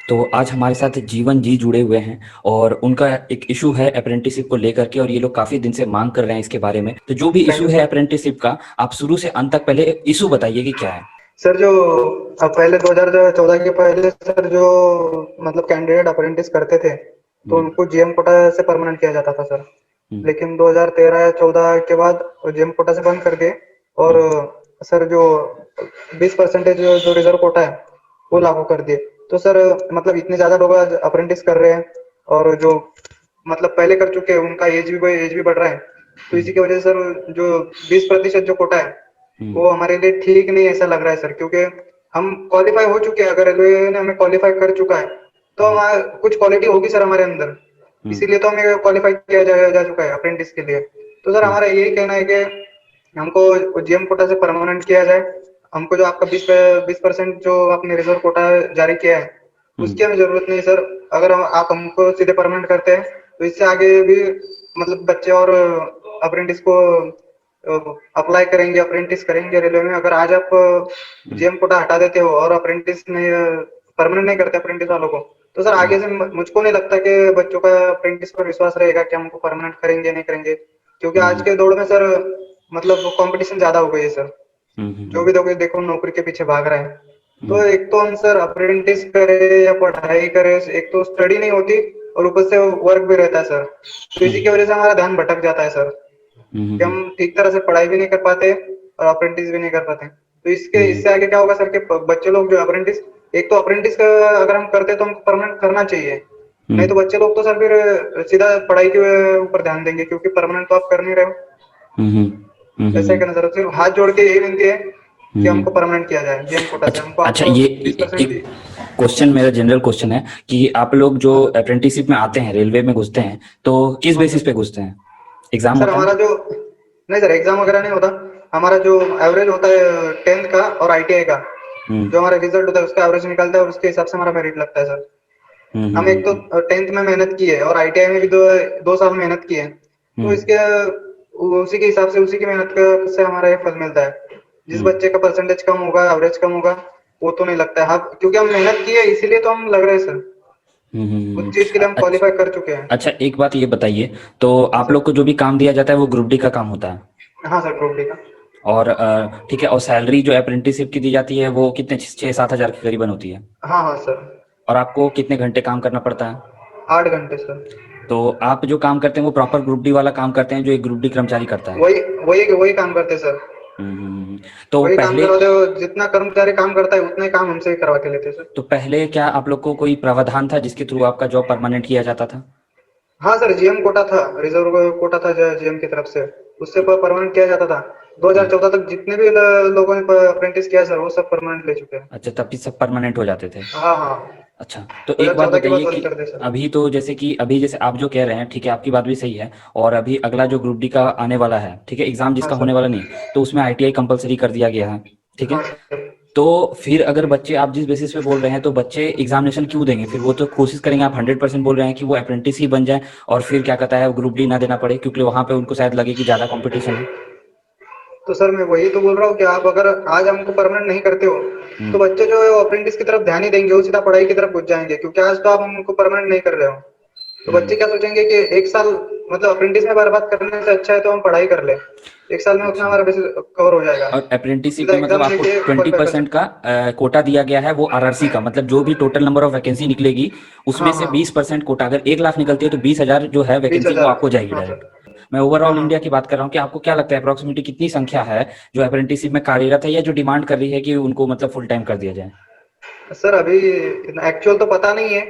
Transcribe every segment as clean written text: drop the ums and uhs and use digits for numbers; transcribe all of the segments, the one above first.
तो आज हमारे साथ जीवन जी जुड़े हुए हैं और उनका एक इशू है अप्रेंटिसशिप को लेकर के और ये लोग काफी दिन से मांग कर रहे हैं इसके बारे में। तो जो भी थैंक इशू यू है सर। अप्रेंटिसशिप का, आप शुरू से अंत तक पहले इशू बताइए कि क्या है। सर जो अब पहले 2014 के पहले सर जो मतलब कैंडिडेट अप्रेंटिस करते थे तो हम्म। उनको जीएम कोटा से परमानेंट किया जाता था सर। हम्म। लेकिन 2013 या 14 के बाद जीएम कोटा से बंद कर दिए और हम्म। सर जो 20% जो रिजर्व कोटा है वो हम्म। लागू कर दिए। तो सर मतलब इतने ज्यादा लोग अप्रेंटिस कर रहे हैं और जो मतलब पहले कर चुके हैं उनका एज भी बढ़ रहा है। तो हम्म। इसी की वजह से सर जो 20% जो कोटा है हम्म। वो हमारे लिए ठीक नहीं ऐसा लग रहा है सर, क्योंकि हम क्वालिफाई हो चुके हैं। अगर रेलवे ने हमें क्वालिफाई कर चुका है तो हम्म। हमारा कुछ क्वालिटी होगी सर हमारे अंदर। हम्म। इसीलिए तो हमें क्वालिफाई किया जा चुका है अप्रेंटिस के लिए। तो सर हम्म। हमारा यही कहना है कि हमको जीएम कोटा से परमानेंट किया जाए। हमको जो आपका 20% जो आपने रिजर्व कोटा जारी किया है हम्म। उसकी हमें जरूरत नहीं सर। अगर आप हमको सीधे परमानेंट करते हैं तो इससे आगे भी मतलब बच्चे और अप्रेंटिस को अप्लाई करेंगे, अप्रेंटिस करेंगे रेलवे में। अगर आज आप हम्म। जीएम कोटा हटा देते हो और अप्रेंटिस नहीं परमानेंट नहीं करते अप्रेंटिस वालों को, तो सर हम्म। आगे से मुझको नहीं लगता कि बच्चों का अप्रेंटिस पर विश्वास रहेगा कि हमको परमानेंट करेंगे नहीं करेंगे। क्योंकि आज हम्म। के दौर में सर मतलब कंपटीशन ज्यादा हो गई है सर। हम्म। जो भी देखो देखो नौकरी के पीछे भाग रहा है। हम्म। तो एक तो हम सर अप्रेंटिस करे या पढ़ाई करे, एक तो स्टडी नहीं होती और ऊपर से वर्क भी रहता है सर। तो इसी की हम्म। वजह से हमारा ध्यान भटक जाता है सर हम्म। कि हम ठीक तरह से पढ़ाई भी नहीं कर पाते और अप्रेंटिस भी नहीं कर पाते। तो इसके हम्म। इससे आगे क्या होगा सर कि बच्चे लोग जो अप्रेंटिस, एक तो अप्रेंटिस का अगर हम करते तो हमको परमानेंट करना चाहिए। नहीं तो हम्म। बच्चे लोग तो सर फिर सीधा पढ़ाई के ऊपर ध्यान देंगे, क्योंकि परमानेंट तो आप कर नहीं रहे हो। हम्म। ऐसा ही हम्म। करना सर, सिर्फ हाथ जोड़ के यही विनती है कि हम्म। हमको परमानेंट किया जाए जेएम कोटा से। अच्छा हमको आप अच्छा, ये 20%। एक क्वेश्चन, मेरा जनरल क्वेश्चन है कि आप लोग जो हाँ सर। अप्रेंटिसशिप में आते हैं, रेलवे में घुसते हैं, तो किस हाँ बेसिस सर। पे घुसते हैं? एग्जाम सर होता है? हमारा जो, नहीं सर एग्जाम वगैरह नहीं होता। हमारा जो एवरेज होता है 10th का और आईटीआई का, हम्म। जो हमारा रिजल्ट होता है उसका एवरेज निकलता है और उसके हिसाब से हमारा मेरिट लगता है सर। हम्म। हम एक तो 10th में मेहनत की है और आईटीआई में भी दो साल मेहनत की है। तो हम्म। इसके उसी के हिसाब से उसी की मेहनत का से हमारा ये फल मिलता है। जिस हम्म। बच्चे का परसेंटेज कम होगा, एवरेज कम होगा, वो तो नहीं लगता है। हाँ, क्योंकि हम मेहनत की है इसीलिए तो हम लग रहे हैं सर। उस चीज के लिए हम अच्छा। क्वालिफाई कर चुके हैं। अच्छा, एक बात ये बताइए, तो हाँ आप लोग सर। को जो भी काम दिया जाता है वो ग्रुप डी का काम होता है? हाँ सर, ग्रुप डी का। और ठीक है, और सैलरी जो अप्रेंटिसशिप की दी जाती है वो कितने, 6-7 हज़ार के करीबन होती है? हाँ हाँ सर। और आपको कितने घंटे काम करना पड़ता है? 8 घंटे सर। तो आप जो काम करते हैं वो प्रॉपर ग्रुप डी वाला काम करते हैं जो एक ग्रुप डी कर्मचारी करता है? वही वही वही काम करते सर। तो वही काम पहले, करवाते हो, जितना कर्मचारी काम करता है उतना ही काम हमसे भी करवा के लेते सर। तो पहले क्या आप लोग को कोई प्रावधान था जिसके थ्रू आपका जॉब परमानेंट किया जाता था? हाँ सर, जीएम कोटा था, रिजर्व कोटा था जीएम की तरफ से। उससे परमानेंट किया जाता था। हम्म। 2014 तक जितने भी लोगों ने अप्रेंटिस किया सर वो सब परमानेंट ले चुके हैं। अच्छा, तब भी सब परमानेंट हो जाते थे? हाँ हाँ। अच्छा, तो दो एक हजार बात चौदह के बाद बताइए बंद कि कर दे सर। अभी तो जैसे कि अभी जैसे आप जो कह रहे हैं, ठीक है, आपकी बात भी सही है, और अभी अगला जो ग्रुप डी का आने वाला है, ठीक है, एग्जाम हाँ जिसका होने सर। वाला नहीं है, तो उसमें आईटीआई कंपलसरी कर दिया गया है, ठीक है। हाँ सर। तो फिर अगर बच्चे, आप जिस बेसिस पे बोल रहे हैं, तो बच्चे एग्जामिनेशन क्यों देंगे? फिर वो तो कोशिश करेंगे, आप 100% बोल रहे हैं कि वो अप्रेंटिस ही बन जाए और फिर क्या कहता है ग्रुप डी ना देना पड़े, क्योंकि वहां पे उनको शायद लगे कि ज्यादा कंपटीशन है। तो सर मैं वही तो बोल रहा हूँ कि आप अगर आज हमको परमानेंट नहीं करते हो तो हम्म। बच्चे जो है अप्रेंटिस की तरफ ध्यान ही देंगे, वो सीधा पढ़ाई की तरफ घुस जाएंगे। क्योंकि आज तो आप हमको परमानेंट नहीं कर रहे हो तो हम्म। बच्चे क्या सोचेंगे कि एक साल मतलब अप्रेंटिस में बर्बाद करने से अच्छा है तो हम पढ़ाई कर ले। एक साल में उतना अच्छा, हमारा बेसिस कवर हो जाएगा। और अप्रेंटिसशिप सीधा में मतलब एग्जाम आपको देके ट्वेंटी क्वालिफाई कर परसेंट सकते का हैं। कोटा दिया गया है, वो आरआरसी का, मतलब जो भी टोटल नंबर ऑफ वैकेंसी निकलेगी उसमें हाँ से हाँ। 20% कोटा, अगर 1 लाख निकलती है तो 20 हज़ार जो है बीस वैकेंसी वो हजार आपको जाएगी हाँ डायरेक्ट। सर। मैं हाँ ओवरऑल हाँ। इंडिया की बात कर रहा हूँ कि आपको क्या लगता है अप्रोक्सीमेटली कितनी संख्या है जो अप्रेंटिसशिप में कार्यरत है या जो डिमांड कर रही है कि उनको मतलब फुल टाइम कर दिया जाए? सर अभी एक्चुअल तो पता नहीं है,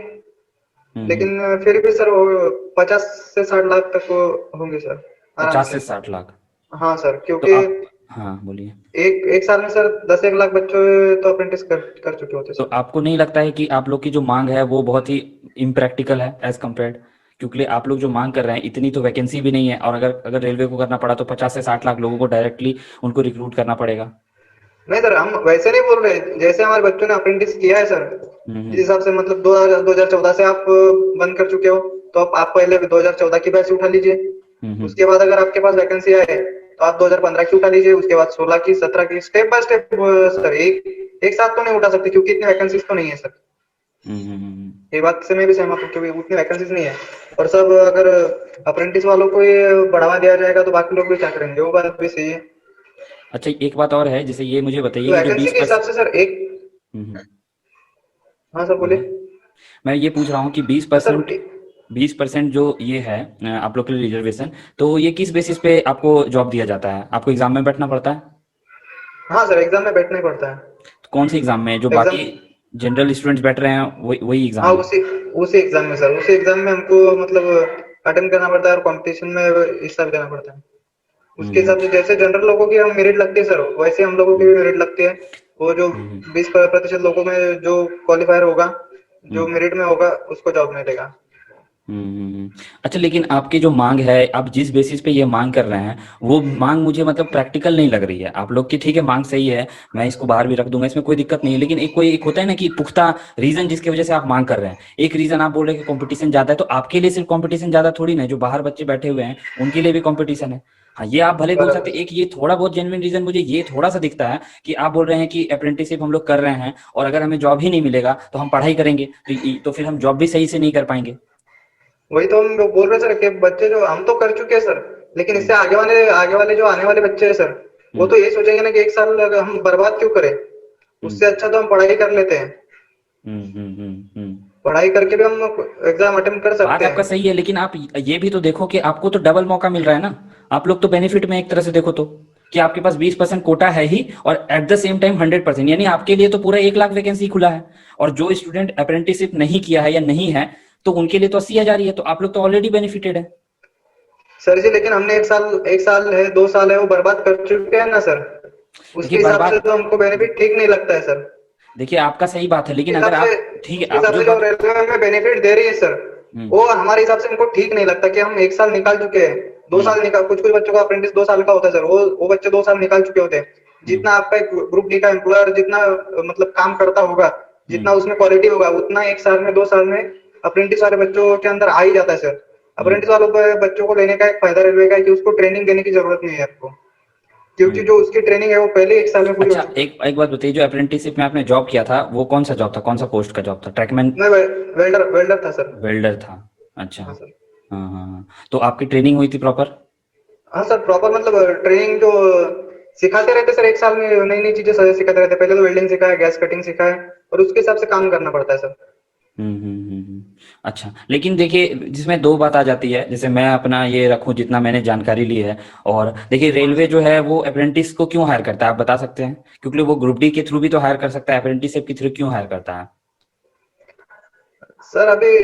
हम्म। लेकिन फिर भी सर वो 50 से 60 लाख तक वो होंगे सर, आराम 50 से 60 लाख? हाँ सर, तो क्योंकि आप, हाँ बोलिए। एक एक साल में सर 10 एक लाख बच्चों तो अप्रेंटिस कर चुके होते तो सर। आपको नहीं लगता है कि आप लोग की जो मांग है वो बहुत ही इम्प्रैक्टिकल है एज कम्पेयर्ड? क्योंकि आप लोग जो मांग कर रहे हैं, इतनी तो वैकेंसी भी नहीं है, और अगर अगर रेलवे को करना पड़ा तो 50 से 60 लाख लोगों को डायरेक्टली उनको रिक्रूट करना पड़ेगा। नहीं सर, हम वैसे नहीं बोल रहे। जैसे हमारे बच्चों ने अप्रेंटिस किया है सर, जिस हम्म। हिसाब से मतलब 2014 से आप बंद कर चुके हो, तो आप पहले 2014 की बैच उठा लीजिए। हम्म। उसके बाद अगर आपके पास वैकेंसी आए तो आप 2015 की उठा लीजिए, उसके बाद 16 की, 17 की, स्टेप बाय स्टेप। सर एक एक साथ तो नहीं उठा सकते क्योंकि इतनी वैकेंसीज तो नहीं है सर। ये बात से मैं भी सहमत हूँ क्योंकि उतनी वैकेंसीज नहीं है। और सब अगर अप्रेंटिस वालों को ये बढ़ावा दिया जाएगा तो बाकी लोग भी क्या करेंगे, वो बात भी सही है। अच्छा, एक बात और है, जैसे ये मुझे बताइए तो कि जो वैकेंसी बीस के हिसाब से सर एक। परसेंट, हाँ सर बोलिए। बोलिए। मैं ये पूछ रहा हूँ कि बीस हाँ सर परसेंट 20% जो ये है आप लोग के लिए रिजर्वेशन, तो ये किस बेसिस पे आपको जॉब दिया जाता है? आपको एग्जाम में बैठना पड़ता है? हाँ सर एग्जाम में बैठना ही पड़ता है। तो कौन से एग्जाम में? जो एग्जाम। बाकी जनरल स्टूडेंट्स बैठ रहे हैं वही वही एग्जाम हाँ में? उसी उसी एग्जाम में सर, उसी एग्जाम में हमको मतलब अटेंड करना पड़ता है और कंपटीशन में हिस्सा भी लेना पड़ता है। उसके हम्म हिसाब से जैसे जनरल लोगों की हम मेरिट लगती है सर, वैसे हम लोगों की हम्म भी मेरिट लगती है। वो जो हम्म 20% लोगों में जो क्वालिफायर होगा, जो हम्म मेरिट में होगा उसको जॉब मिलेगा। अच्छा, लेकिन आपकी जो मांग है, आप जिस बेसिस पे ये मांग कर रहे हैं, वो मांग मुझे मतलब प्रैक्टिकल नहीं लग रही है। आप लोग की ठीक है, मांग सही है, मैं इसको बाहर भी रख दूंगा, इसमें कोई दिक्कत नहीं है, लेकिन एक कोई एक होता है ना कि पुख्ता रीजन जिसकी वजह से आप मांग कर रहे हैं। एक रीजन आप बोल रहे हैं कि कंपटीशन ज्यादा है, तो आपके लिए सिर्फ कंपटीशन ज्यादा थोड़ी ना है, जो बाहर बच्चे बैठे हुए हैं उनके लिए भी कंपटीशन है। हाँ, ये आप भले बोल सकते बराबर। हैं, एक ये थोड़ा बहुत जेन्युइन रीजन मुझे ये थोड़ा सा दिखता है कि आप बोल रहे हैं कि अप्रेंटिसशिप हम लोग कर रहे हैं और अगर हमें जॉब ही नहीं मिलेगा तो हम पढ़ाई करेंगे, तो फिर हम जॉब भी सही से नहीं कर पाएंगे। वही तो हम बोल रहे हैं सर कि बच्चे जो हम तो कर चुके हैं सर, लेकिन इससे हम्म आगे वाले जो आने वाले बच्चे हैं सर, वो हम्म तो ये सोचेंगे ना कि एक साल अगर हम बर्बाद क्यों करें, हम्म उससे अच्छा तो हम पढ़ाई कर लेते हैं। हम्म। पढ़ाई करके भी हम एग्जाम अटेम्प्ट कर बात सकते आपका हैं। सही है, लेकिन आप ये भी तो देखो कि आपको तो डबल मौका मिल रहा है ना। आप लोग तो बेनिफिट में एक तरह से देखो तो, कि आपके पास 20% कोटा है ही, और एट द सेम टाइम 100%, यानी आपके लिए तो पूरा 1 लाख वैकेंसी खुला है। और जो स्टूडेंट अप्रेंटिसशिप नहीं किया है या नहीं है, तो उनके लिए तो 80,000 ही है, तो आप लोग तो ऑलरेडी बेनिफिटेड है। सर जी लेकिन हमने एक साल है 2 साल है वो बर्बाद कर चुके हैं ना सर, देखिए उसके हिसाब से बर्बाद, तो हमको बेनिफिट ठीक नहीं लगता है सर। देखिए आपका सही बात है, लेकिन अगर आप ठीक है, उसके आप हिसाब जो से जो बात। रेलवे में बेनिफिट दे रही है सर, हम्म वो हमारे हिसाब से हमको ठीक नहीं लगता कि हम एक साल निकाल चुके हैं। दो हम्म साल निकाल कुछ कुछ बच्चों का अप्रेंटिस 2 साल का होता है सर, वो बच्चे 2 साल निकाल चुके होते हैं। हम्म जितना आपका ग्रुप डी का एम्प्लॉयर जितना मतलब काम करता होगा, जितना हम्म उसमें क्वालिटी होगा, उतना एक साल में 2 साल में अप्रेंटिस वाले बच्चों के अंदर आ ही जाता है सर। हम्म अप्रेंटिस वालों को बच्चों को लेने का एक फायदा रेलवे का है कि उसको ट्रेनिंग देने की जरूरत नहीं है आपको, क्योंकि हम्म। जो उसकी ट्रेनिंग है वो पहले एक साल में पूरी हो अच्छा, चुकी है। एक एक बात बताइए, जो अप्रेंटिसशिप में आपने जॉब किया था वो कौन सा जॉब था? कौन सा पोस्ट का जॉब था? ट्रैकमैन? मैं वेल्डर वेल्डर था सर। वेल्डर था? अच्छा। हाँ सर। हाँ हाँ हाँ, तो आपकी ट्रेनिंग हुई थी प्रॉपर? हाँ सर प्रॉपर मतलब ट्रेनिंग जो सिखाते रहते सर, एक साल में नई नई चीजें सिखाते रहते। पहले तो वेल्डिंग सिखाया, गैस कटिंग सिखाया, और उसके हिसाब से काम करना पड़ता है सर। अच्छा, लेकिन देखिए जिसमें दो बात आ जाती है, जैसे मैं अपना ये रखूं जितना मैंने जानकारी ली है, और देखिए हाँ रेलवे सर। जो है वो अप्रेंटिस को क्यों हायर करता है, आप बता सकते हैं? क्योंकि वो ग्रुप डी के थ्रू भी तो हायर कर सकता है, अप्रेंटिसशिप के थ्रू क्यों हायर करता है? सर अभी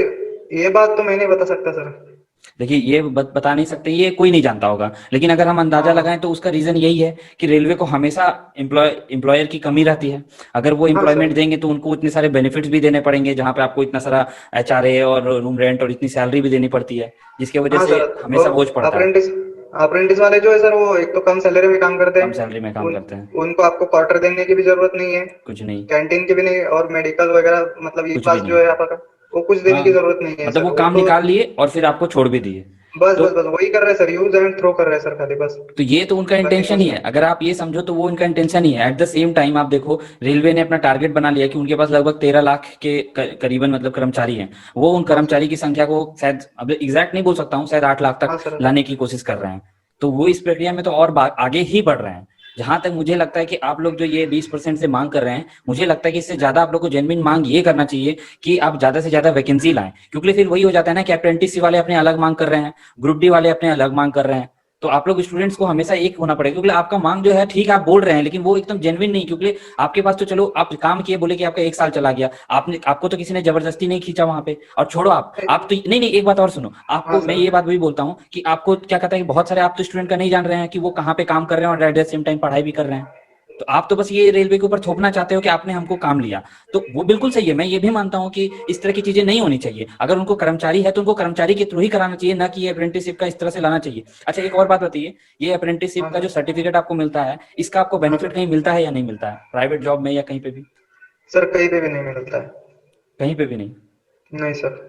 ये बात तो मैं नहीं बता सकता सर। देखिए ये बता नहीं सकते, ये कोई नहीं जानता होगा, लेकिन अगर हम अंदाजा हाँ लगाएं तो उसका रीजन यही है कि रेलवे को हमेशा एम्प्लॉयर की कमी रहती है। अगर वो हाँ एम्प्लॉयमेंट सर। देंगे तो उनको इतने सारे बेनिफिट्स भी देने पड़ेंगे, जहां पे आपको इतना सारा एचआरए और रूम रेंट और इतनी सैलरी भी देनी पड़ती है, जिसकी वजह हाँ से सर। हमेशा और बोझ पड़ता है। अप्रेंटिस अप्रेंटिस वाले जो है सर, वो एक तो कम सैलरी में काम करते कम हैं। सैलरी में काम उन करते हैं। उनको आपको क्वार्टर देने की भी जरूरत नहीं है, कुछ नहीं। कैंटीन की भी नहीं, और मेडिकल वगैरह मतलब ई कुछ भी पास जो नहीं। है आपका, वो कुछ देने की हाँ, जरूरत नहीं है मतलब सर। वो वो काम तो निकाल लिए और फिर आपको छोड़ भी दिए। बस तो बस बस वही कर रहे हैं सर, यूज एंड थ्रो कर रहे हैं सर खाली बस। तो ये तो उनका बाकी इंटेंशन कुछ ही है, नहीं। अगर आप ये समझो तो वो उनका इंटेंशन ही है। एट द सेम टाइम आप देखो, रेलवे ने अपना टारगेट बना लिया कि उनके पास लगभग 13 लाख के करीबन मतलब कर्मचारी हैं। वो उन हाँ सर। कर्मचारी की संख्या को शायद, अब एग्जैक्ट नहीं बोल सकता हूँ, शायद 8 लाख तक हाँ सर। लाने की कोशिश कर रहे हैं। तो वो इस प्रक्रिया में तो और आगे ही बढ़ रहे हैं। जहां तक मुझे लगता है कि आप लोग जो ये 20% से मांग कर रहे हैं, मुझे लगता है कि इससे ज्यादा आप लोग को जेनविन मांग ये करना चाहिए कि आप ज्यादा से ज्यादा वैकेंसी लाएं, क्योंकि फिर वही हो जाता है ना कि अप्रेंटिस वाले अपने अलग मांग कर रहे हैं, ग्रुप डी वाले अपने अलग मांग कर रहे हैं। तो आप लोग स्टूडेंट्स को हमेशा एक होना पड़ेगा, क्योंकि आपका मांग जो है ठीक आप बोल रहे हैं, लेकिन वो एकदम जेन्युइन नहीं, क्योंकि आपके पास तो चलो आप काम किए, बोले कि आपका 1 साल चला गया, आपने आपको तो किसी ने जबरदस्ती नहीं खींचा वहां पे। और छोड़ो आप तो नहीं नहीं, एक बात और सुनो, हाँ आपको मैं सर। ये बात भी बोलता हूँ कि आपको क्या कहता है कि बहुत सारे आप तो स्टूडेंट का नहीं जान रहे हैं कि वो कहाँ पे काम कर रहे हैं और एट द सेम टाइम पढ़ाई भी कर रहे हैं। तो आप तो बस ये रेलवे के ऊपर थोपना चाहते हो कि आपने हमको काम लिया। तो वो बिल्कुल सही है, मैं ये भी मानता हूँ कि इस तरह की चीजें नहीं होनी चाहिए। अगर उनको कर्मचारी है तो उनको कर्मचारी के थ्रू ही कराना चाहिए, ना कि ये अप्रेंटिसशिप का इस तरह से लाना चाहिए। अच्छा, एक और बात बताइए, ये अप्रेंटिसशिप हाँ का जो सर। सर्टिफिकेट आपको मिलता है, इसका आपको हाँ बेनिफिट सर। कहीं मिलता है या नहीं मिलता है, प्राइवेट जॉब में या कहीं पे भी? सर कहीं पे भी नहीं मिलता है। कहीं पे भी नहीं। नहीं सर।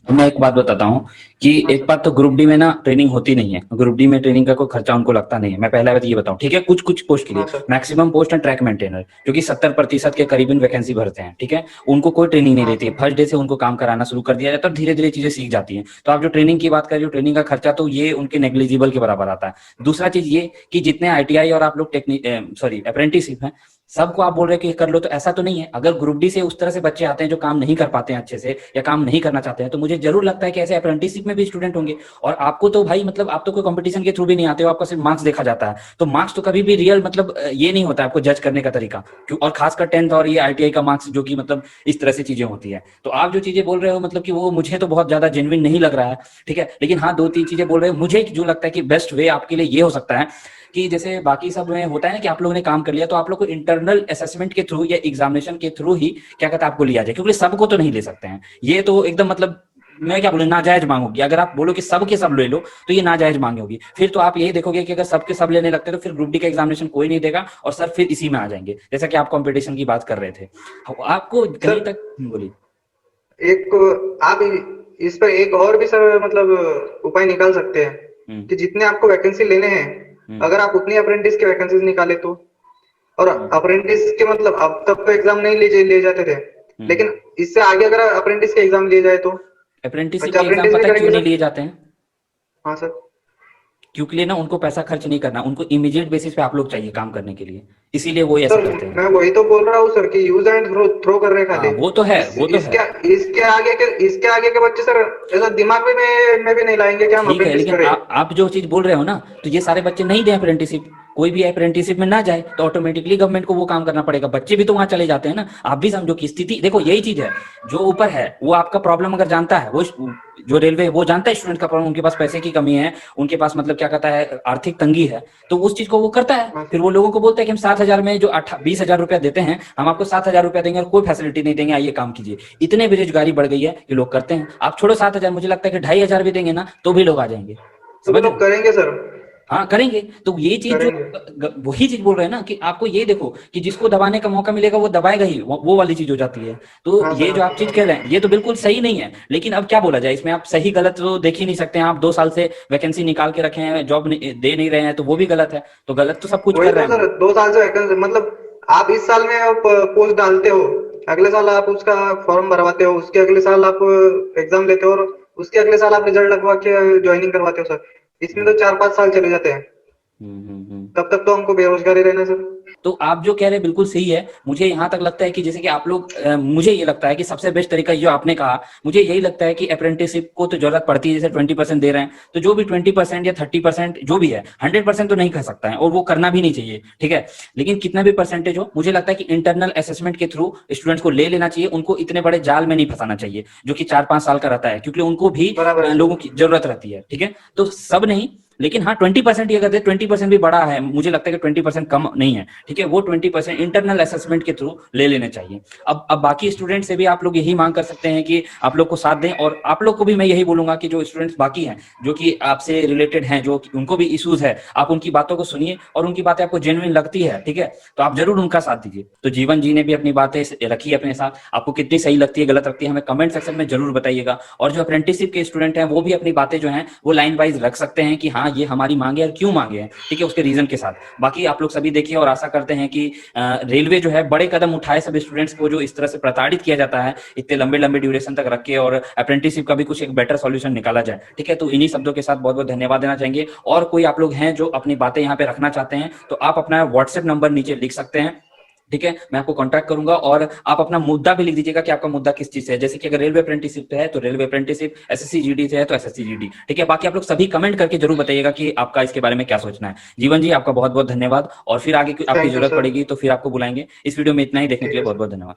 मैं एक बात बताता हूँ कि हाँ एक सर। बात तो ग्रुप डी में ना ट्रेनिंग होती नहीं है, ग्रुप डी में ट्रेनिंग का कोई खर्चा उनको लगता नहीं है। मैं पहला बात ये बताऊं, ठीक है, कुछ कुछ पोस्ट के लिए हाँ सर। मैक्सिमम पोस्ट है ट्रैक मेंटेनर, जो कि 70% के करीबन वैकेंसी भरते हैं, ठीक है, उनको कोई ट्रेनिंग नहीं हाँ रहती है, सर। फर्स्ट डे से उनको काम कराना शुरू कर दिया जाता है और धीरे धीरे चीजें सीख जाती हैं। तो आप जो ट्रेनिंग की बात कर रहे हो, ट्रेनिंग का खर्चा तो ये उनके नेग्लिजिबल के बराबर आता है। दूसरा चीज ये कि जितने आईटीआई और आप लोग टेक्निक सॉरी अप्रेंटिसशिप है, सबको आप बोल रहे हो कि कर लो, तो ऐसा तो नहीं है। अगर ग्रुप डी से उस तरह से बच्चे आते हैं जो काम नहीं कर पाते हैं अच्छे से या काम नहीं करना चाहते हैं, तो मुझे जरूर लगता है कि ऐसे अप्रेंटिसशिप में भी स्टूडेंट होंगे। और आपको तो भाई मतलब आप तो कोई कंपटीशन के थ्रू भी नहीं आते हो, आपका सिर्फ मार्क्स देखा जाता है। तो मार्क्स तो कभी भी रियल मतलब ये नहीं होता है आपको जज करने का तरीका, क्यों, और खासकर 10th और ये आईटीआई का मार्क्स जो कि मतलब इस तरह से चीजें होती है। तो आप जो चीजें बोल रहे हो मतलब कि वो मुझे तो बहुत ज्यादा जेन्युइन नहीं लग रहा है, ठीक है। लेकिन हाँ, दो तीन चीजें बोल रहे हो, मुझे जो लगता है कि बेस्ट वे आपके लिए ये हो सकता है कि जैसे बाकी सब में होता है ना कि आप लोगों ने काम कर लिया, तो आप लोग को इंटरनल असेसमेंट के थ्रू या एग्जामिनेशन के थ्रू ही क्या कहता है आपको लिया जाए, क्योंकि सबको तो नहीं ले सकते हैं। ये तो एकदम मतलब मैं क्या बोलूं, नाजायज मांग होगी। अगर आप बोलो कि सब के सब ले लो, तो ये नाजायज मांग होगी। फिर तो आप यही देखोगे कि अगर सबके सब लेने लगते हैं तो फिर ग्रुप डी का एग्जामिनेशन कोई नहीं देगा और सर फिर इसी में आ जाएंगे, जैसा कि आप कंपटीशन की बात कर रहे थे। आपको सर कहीं तक बोलिए। एक आप इस पर एक और भी सर मतलब उपाय निकाल सकते हैं हम्म। कि जितने आपको वैकेंसी लेने हैं, हम्म। अगर आप उतनी अप्रेंटिस की वैकेंसीज निकाले तो। और हम्म। अप्रेंटिस के मतलब अब तक तो एग्जाम नहीं लिए जाते थे, हम्म। लेकिन इससे आगे अगर अप्रेंटिस के एग्जाम लिए जाए तो अप्रेंटिसशिप बच्चे के एग्जाम अप्रेंटिस भी पता है क्यों करेंगे नहीं सर। लिए जाते हैं? हाँ सर। क्योंकि ना उनको पैसा खर्च नहीं करना, उनको इमीडिएट बेसिस पे आप लोग चाहिए काम करने के लिए, इसीलिए वो ऐसा सर करते हैं। मैं वही तो बोल रहा हूँ सर कि यूज एंड थ्रो थ्रो कर रहे हैं हाँ खाली। वो तो है, इस वो तो है। इसके इसके आगे के बच्चे सर ऐसा दिमाग में भी नहीं लाएंगे कि हम ठीक है, अप्रेंटिस लेकिन करें। आप जो चीज बोल रहे हो ना, तो ये सारे बच्चे नहीं दें अप्रेंटिसशिप। कोई भी अप्रेंटिसशिप में ना जाए तो ऑटोमेटिकली गवर्नमेंट को वो काम करना पड़ेगा, बच्चे भी तो वहां चले जाते हैं ना। आप भी समझो कि स्थिति देखो, यही चीज है। जो ऊपर है वो आपका प्रॉब्लम अगर जानता है, वो जो रेलवे वो जानता है स्टूडेंट का प्रॉब्लम, उनके पास पैसे की कमी है, उनके पास मतलब क्या कहता है आर्थिक तंगी है, तो उस चीज को वो करता है। हाँ फिर सर। वो लोगों को बोलता है कि हम 7,000 में जो 20,000 रुपया देते हैं, हम आपको 7,000 रुपया देंगे और कोई फैसिलिटी नहीं देंगे, आइए काम कीजिए। इतने बेरोजगारी बढ़ गई है कि लोग करते हैं। आप छोड़ो 7,000, मुझे लगता है कि 2,500 भी देंगे ना तो भी लोग आ जाएंगे। तो भी समझ रहे लोग हो? करेंगे सर। हाँ करेंगे। तो ये चीज जो करेंगे। वही चीज बोल रहे हैं ना कि आपको ये देखो कि जिसको दबाने का मौका मिलेगा वो दबाएगा ही, वो वाली चीज हो जाती है। तो हाँ ये सर। जो हाँ आप चीज सर। कह रहे हैं ये तो बिल्कुल सही नहीं है, लेकिन अब क्या बोला जाए इसमें, आप सही गलत तो देख ही नहीं सकते हैं। आप 2 साल से वैकेंसी निकाल के रखे हैं, जॉब दे नहीं रहे हैं, तो वो भी गलत है। तो गलत तो सब कुछ वही कर रहे तो हैं हम सर, लोग। 2 साल से वैकेंसी मतलब आप इस साल में आप पोस्ट डालते हो, अगले साल आप उसका फॉर्म भरवाते हो, उसके अगले साल आप एग्जाम लेते हो और उसके अगले साल आप रिजल्ट लगवा के ज्वाइनिंग करवाते हो सर। इसमें तो हम्म। 4-5 साल चले जाते हैं। हम्म। तब तक तो हमको बेरोजगारी रहना सर। तो आप जो कह रहे हैं बिल्कुल सही है। मुझे यहाँ तक लगता है कि जैसे कि आप लोग मुझे ये लगता है कि सबसे बेस्ट तरीका जो आपने कहा, मुझे यही लगता है कि अप्रेंटिसशिप को तो जरूरत पड़ती है। जैसे 20% दे रहे हैं, तो जो भी 20% या 30% जो भी है, 100% तो नहीं कर सकता है और वो करना भी नहीं चाहिए, ठीक है। लेकिन कितना भी परसेंटेज हो, मुझे लगता है कि इंटरनल असेसमेंट के थ्रू स्टूडेंट्स को ले लेना चाहिए। उनको इतने बड़े जाल में नहीं फंसाना चाहिए जो कि 4-5 साल का रहता है, क्योंकि उनको भी बराबर है लोगों सर। की जरूरत रहती है, ठीक है। तो सब नहीं, लेकिन हाँ 20% ही अगर दे, 20% भी बड़ा है, मुझे लगता है कि 20% कम नहीं है, ठीक है। वो 20% इंटरनल असेसमेंट के थ्रू ले लेने चाहिए। अब बाकी स्टूडेंट से भी आप लोग यही मांग कर सकते हैं कि आप लोग को साथ दें, और आप लोग को भी मैं यही बोलूंगा कि जो स्टूडेंट्स बाकी हैं जो कि आपसे रिलेटेड हैं, जो उनको भी इश्यूज है, आप उनकी बातों को सुनिए और उनकी बातें आपको जेन्युइन लगती है, ठीक है, तो आप जरूर उनका साथ दीजिए। तो जीवन जी ने भी अपनी बातें रखी है अपने साथ, आपको कितनी सही लगती है गलत लगती है हमें कमेंट सेक्शन में जरूर बताइएगा। और जो अप्रेंटिसशिप के स्टूडेंट हैं वो भी अपनी बातें जो हैं वो लाइन वाइज रख सकते हैं कि हाँ ये हमारी मांगे और क्यों मांगे हैं, ठीक है, उसके रीजन के साथ। बाकी आप लोग सभी देखिए और आशा करते हैं कि रेलवे जो है बड़े कदम उठाए सब स्टूडेंट्स को जो इस तरह से प्रताड़ित किया जाता है इतने लंबे लंबे ड्यूरेशन तक रख के, और अप्रेंटिसशिप का भी कुछ एक बेटर सॉल्यूशन निकाला जाए, ठीक है। तो इन्हीं शब्दों के साथ बहुत बहुत धन्यवाद देना चाहेंगे। और कोई आप लोग हैं जो अपनी बातें यहाँ पे रखना चाहते हैं, तो आप अपना व्हाट्सएप नंबर नीचे लिख सकते हैं, ठीक है, मैं आपको कांटेक्ट करूंगा। और आप अपना मुद्दा भी लिख दीजिएगा कि आपका मुद्दा किस चीज से है। जैसे कि अगर रेलवे अप्रेंटिसशिप पे है तो रेलवे अप्रेंटिसशिप, एसएससी जीडी से है तो एसएससी जीडी, ठीक है। बाकी आप लोग सभी कमेंट करके जरूर बताइएगा कि आपका इसके बारे में क्या सोचना है। जीवन जी आपका बहुत बहुत धन्यवाद, और फिर आगे आपकी थैंक यू जरूरत सर। पड़ेगी तो फिर आपको बुलाएंगे। इस वीडियो में इतना ही, देखने के ठीक लिए है बहुत सर। बहुत धन्यवाद।